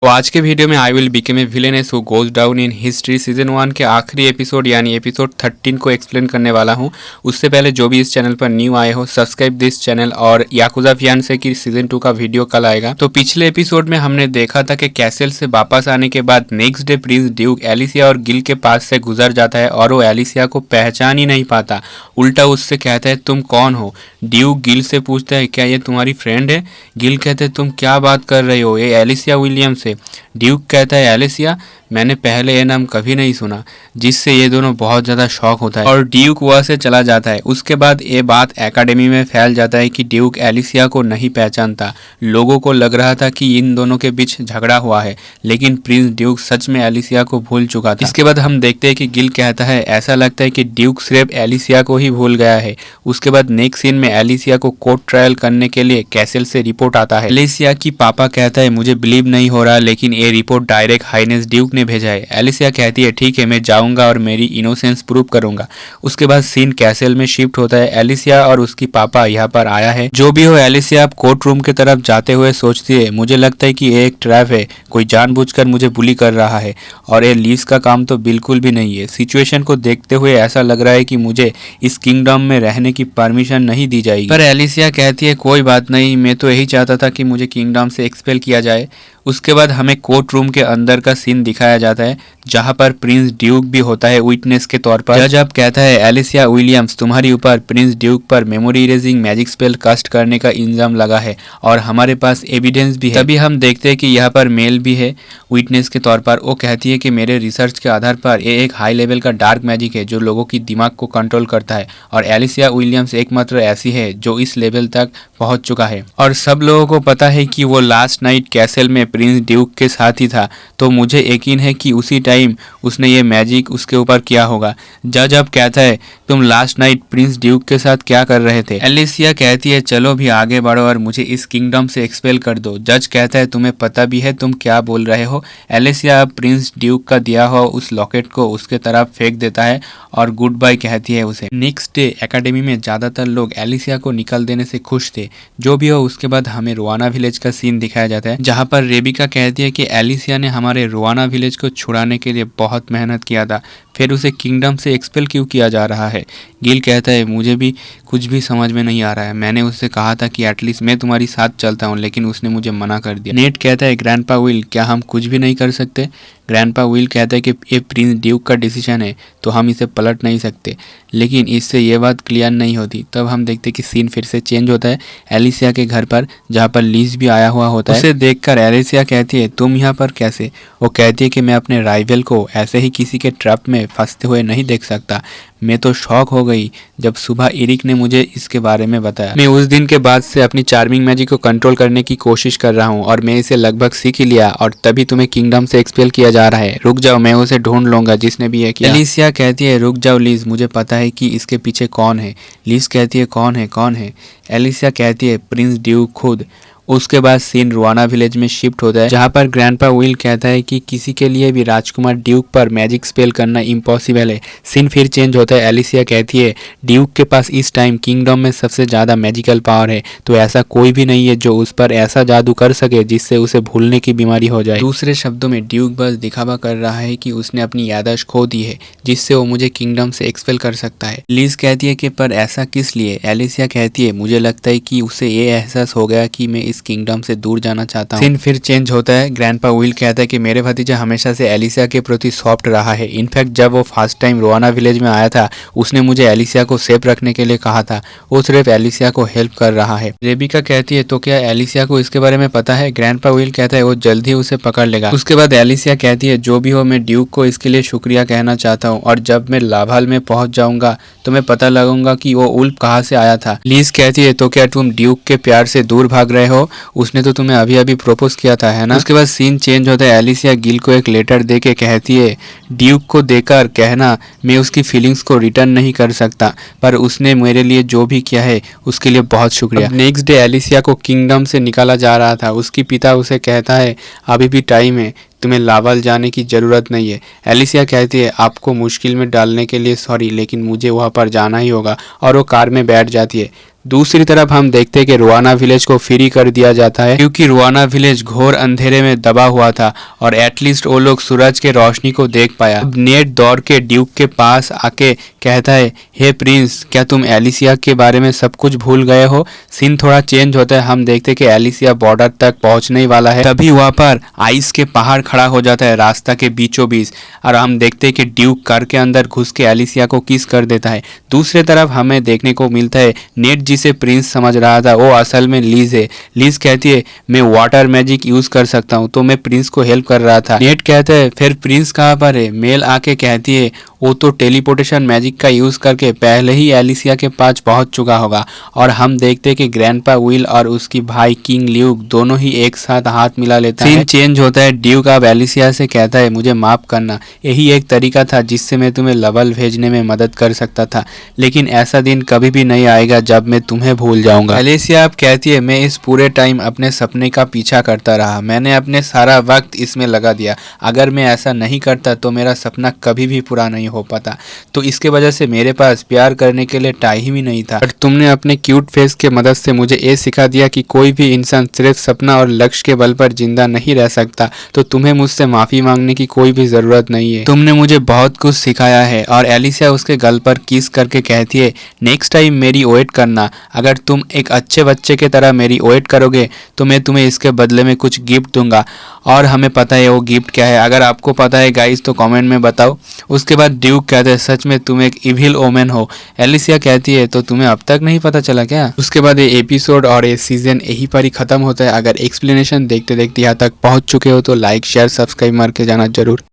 तो आज के वीडियो में I will become a villainess who goes down in history season 1 के आखिरी एपिसोड यानी एपिसोड 13 को एक्सप्लेन करने वाला हूं। उससे पहले जो भी इस चैनल पर न्यू आए हो सब्सक्राइब दिस चैनल। और याकुजा फियांसे की सीजन 2 का वीडियो कल आएगा। तो पिछले एपिसोड में हमने देखा था कि कैसल से वापस आने के बाद next day Prince Duke Alicia और गिल के पास से गुजर जाता है और वो एलिसिया को पहचान ही नहीं पाता। उल्टा उससे कहता है तुम कौन हो। ड्यूक गिल से पूछता है क्या ये तुम्हारी फ्रेंड है। गिल कहते हैं तुम क्या बात कर रहे हो, ये एलिसिया विलियम्स है। ड्यूक कहता है एलिसिया, मैंने पहले ये नाम कभी नहीं सुना, जिससे ये दोनों बहुत ज़्यादा शॉक होता है और ड्यूक वहाँ से चला जाता है। उसके बाद ये बात एकेडमी में फैल जाता है कि ड्यूक एलिसिया को नहीं पहचानता। लोगों को लग रहा था कि इन दोनों के बीच झगड़ा हुआ है, लेकिन प्रिंस ड्यूक सच में एलिसिया को भूल चुका था। इसके बाद हम देखते हैं कि गिल कहता है ऐसा लगता है कि ड्यूक सिर्फ एलिसिया को ही भूल गया है। उसके बाद नेक्स्ट सीन में एलिसिया को कोर्ट ट्रायल करने के लिए कैसल से रिपोर्ट आता है। एलिसिया की पापा कहता है मुझे बिलीव नहीं हो रहा, लेकिन ये रिपोर्ट डायरेक्ट हाइनेस ड्यूक ने भेजा है। एलिसिया कहती है ठीक है, मैं जाऊंगा और मेरी इनोसेंस प्रूव करूंगा। उसके बाद सीन कैसल में शिफ्ट होता है। एलिसिया और उसकी पापा यहाँ पर आया है। जो भी हो एलिसिया अब कोर्ट रूम की तरफ जाते हुए सोचती है मुझे लगता है कि ये एक ट्रैप है, कोई जानबूझकर मुझे बुली कर रहा है और ये लीव्स का काम तो बिल्कुल भी नहीं है। सिचुएशन को देखते हुए ऐसा लग रहा है कि मुझे इस किंगडम में रहने की परमिशन नहीं दी जाएगी। पर एलिसिया कहती है कोई बात नहीं, मैं तो यही चाहता था कि मुझे किंगडम से एक्सपेल किया जाए। उसके बाद हमें कोर्ट रूम के अंदर का सीन दिखाया जाता है जहां पर प्रिंस ड्यूक भी होता है विटनेस के तौर पर। जज अब कहता है एलिसिया विलियम्स, तुम्हारे ऊपर प्रिंस ड्यूक पर memory erasing magic spell cast करने का इल्जाम लगा है और हमारे पास एविडेंस भी है। तभी हम देखते हैं कि यहाँ पर मेल भी है विटनेस के तौर पर। वो कहती है कि मेरे रिसर्च के आधार पर ये एक हाई लेवल का डार्क मैजिक है जो लोगों की दिमाग को कंट्रोल करता है और एलिसिया विलियम्स एकमात्र ऐसी है जो इस लेवल तक पहुंच चुका है। और सब लोगों को पता है कि वो लास्ट नाइट कैसल में प्रिंस ड्यूक के साथ ही था, तो मुझे यकीन है कि उसी टाइम उसने ये मैजिक उसके ऊपर किया होगा। जज अब कहता है तुम लास्ट नाइट प्रिंस ड्यूक के साथ क्या कर रहे थे। एलिसिया कहती है चलो भी आगे बढ़ो और मुझे इस किंगडम से एक्सपेल कर दो। जज कहता है तुम्हें पता भी है तुम क्या बोल रहे हो। एलिसिया अब प्रिंस ड्यूक का दिया हुआ उस लॉकेट को उसके तरफ फेंक देता है और गुड बाय कहती है उसे। नेक्स्ट डे एकेडमी में ज्यादातर लोग एलिसिया को निकल देने से खुश थे। जो भी हो उसके बाद हमें रोआना विलेज का सीन दिखाया जाता है जहाँ पर रेबिका कहती है कि एलिसिया ने हमारे रोआना विलेज को छुड़ाने के लिए बहुत मेहनत किया था, फिर उसे किंगडम से एक्सपेल क्यों किया जा रहा है। गिल कहता है मुझे भी कुछ भी समझ में नहीं आ रहा है, मैंने उससे कहा था कि एटलीस्ट मैं तुम्हारी साथ चलता हूँ, लेकिन उसने मुझे मना कर दिया। नेट कहता है ग्रैंडपा विल, क्या हम कुछ भी नहीं कर सकते। ग्रैंडपा विल कहता है कि ये प्रिंस ड्यूक का डिसीजन है तो हम इसे पलट नहीं सकते, लेकिन इससे ये बात क्लियर नहीं होती। तब हम देखते हैं कि सीन फिर से चेंज होता है एलिसिया के घर पर जहाँ पर लीज भी आया हुआ होता है। उसे देखकर एलिसिया कहती है तुम यहाँ पर कैसे। वो कहती है कि मैं अपने राइवल को ऐसे ही किसी के ट्रैप में फंसते हुए नहीं देख सकता। मैं तो शॉक हो गई जब सुबह इरिक ने मुझे इसके बारे में बताया। मैं उस दिन के बाद से अपनी चार्मिंग मैजिक को कंट्रोल करने की कोशिश कर रहा हूँ और मैं इसे लगभग सीख ही लिया और तभी तुम्हें किंगडम से एक्सपेल किया जा रहा है। रुक जाओ, मैं उसे ढूंढ लूंगा जिसने भी ये किया। एलिसिया कहती है रुक जाओ लीज, मुझे पता है कि इसके पीछे कौन है। लीज कहती है कौन है। एलिसिया कहती है प्रिंस ड्यूक खुद। उसके बाद सीन रोआना विलेज में शिफ्ट होता है जहाँ पर ग्रैंडपा विल कहता है कि किसी के लिए भी राजकुमार ड्यूक पर मैजिक स्पेल करना इम्पॉसिबल है। सीन फिर चेंज होता है। एलिसिया कहती है ड्यूक के पास इस टाइम किंगडम में सबसे ज़्यादा मैजिकल पावर है, तो ऐसा कोई भी नहीं है जो उस पर ऐसा जादू कर सके जिससे उसे भूलने की बीमारी हो जाए। दूसरे शब्दों में ड्यूक बस दिखावा कर रहा है कि उसने अपनी याददाश्त खो दी है जिससे वो मुझे किंगडम से एक्सपेल कर सकता है। लीज कहती है कि पर ऐसा किस लिए। एलिसिया कहती है मुझे लगता है कि उसे ये एहसास हो गया कि मैं इस किंगडम से दूर जाना चाहता हूँ। सीन फिर चेंज होता है। ग्रैंडपा विल कहता है कि मेरे भतीजा हमेशा से एलिसिया के प्रति सॉफ्ट रहा है। इनफैक्ट जब वो फर्स्ट टाइम रोआना विलेज में आया था उसने मुझे एलिसिया को सेफ रखने के लिए कहा था। वो सिर्फ एलिसिया को हेल्प कर रहा है। रेबिका कहती है तो क्या एलिसिया को इसके बारे में पता है। ग्रैंडपा विल कहता है वो जल्द ही उसे पकड़ लेगा। उसके बाद एलिसिया कहती है जो भी हो मैं ड्यूक को इसके लिए शुक्रिया कहना चाहता हूँ और जब मैं लाभाल में पहुंच जाऊंगा तो मैं पता लगाऊंगा कि वो उल्फ कहाँ से आया था। लीज कहती है तो क्या तुम ड्यूक के प्यार से दूर भाग रहे हो, उसने तो तुम्हें अभी अभी प्रपोज किया था, है ना। उसके बाद सीन चेंज होता है। एलिसिया गिल को एक लेटर दे के कहती है ड्यूक को देकर कहना मैं उसकी फीलिंग्स को रिटर्न नहीं कर सकता, पर उसने मेरे लिए जो भी किया है उसके लिए बहुत शुक्रिया। नेक्स्ट डे एलिसिया को किंगडम से निकाला जा रहा था। उसकी पिता उसे कहता है अभी भी टाइम है, तुम्हें लावाल जाने की ज़रूरत नहीं है। एलिसिया कहती है आपको मुश्किल में डालने के लिए सॉरी, लेकिन मुझे वहाँ पर जाना ही होगा और वो कार में बैठ जाती है। दूसरी तरफ हम देखते हैं कि रुआना विलेज को फ्री कर दिया जाता है क्योंकि रुआना विलेज घोर अंधेरे में दबा हुआ था और एटलीस्ट वो लोग सूरज के रोशनी को देख पाया। अब नेट दौड़ के ड्यूक के पास आके कहता है, हे प्रिंस, क्या तुम एलिसिया के बारे में सब कुछ भूल गए हो? सीन थोड़ा चेंज होता है, हम देखते हैं कि एलिसिया बॉर्डर तक पहुंचने ही वाला है। तभी वहां पर आइस के पहाड़ खड़ा हो जाता है रास्ता के बीचों बीच और हम देखते हैं कि ड्यूक कार के अंदर घुस के एलिसिया को किस कर देता है। दूसरी तरफ हमें देखने को मिलता है नेट जिसे प्रिंस समझ रहा था वो असल में लीज है। लीज कहती है, मैं वाटर मैजिक यूज कर सकता हूँ, तो मैं प्रिंस को हेल्प कर रहा था। नेट कहता है, फिर प्रिंस कहाँ पर है? मेल आके कहती है, वो तो टेलीपोर्टेशन मैजिक का यूज करके पहले ही एलिसिया के पास पहुंच चुका होगा। और हम देखते हैं कि ग्रैंडपा विल और उसकी भाई किंग ल्यूक दोनों ही एक साथ हाथ मिला लेता है। सीन चेंज होता है, ड्यूक अब एलिसिया से कहता है, मुझे माफ करना, यही एक तरीका था जिससे मैं तुम्हें लवल भेजने में मदद कर सकता था, लेकिन ऐसा दिन कभी भी नहीं आएगा जब मैं तुम्हें भूल जाऊंगा। एलिसिया अब कहती है, मैं इस पूरे टाइम अपने सपने का पीछा करता रहा, मैंने अपने सारा वक्त इसमें लगा दिया, अगर मैं ऐसा नहीं करता तो मेरा सपना कभी भी पूरा नहीं हो पाता, तो इसके वजह से मेरे पास प्यार करने के लिए टाइम ही नहीं था। बट तुमने अपने क्यूट फेस के मदद से मुझे ये सिखा दिया कि कोई भी इंसान सिर्फ सपना और लक्ष्य के बल पर जिंदा नहीं रह सकता, तो तुम्हें मुझसे माफी मांगने की कोई भी जरूरत नहीं है, तुमने मुझे बहुत कुछ सिखाया है। और एलिसिया उसके गल पर किस करके कहती है, नेक्स्ट टाइम मेरी वेट करना, अगर तुम एक अच्छे बच्चे की तरह मेरी वेट करोगे तो मैं तुम्हें इसके बदले में कुछ गिफ्ट दूंगा। और हमें पता है वो गिफ्ट क्या है, अगर आपको पता है गाइस तो कमेंट में बताओ। उसके बाद ड्यूक कहते हैं, सच में तुम एक इविल ओमेन हो। एलिसिया कहती है, तो तुम्हें अब तक नहीं पता चला क्या? उसके बाद ये एपिसोड और ये सीजन यहीं पर ही खत्म होता है। अगर एक्सप्लेनेशन देखते देखते यहाँ तक पहुँच चुके हो तो लाइक शेयर सब्सक्राइब मार के जाना जरूर।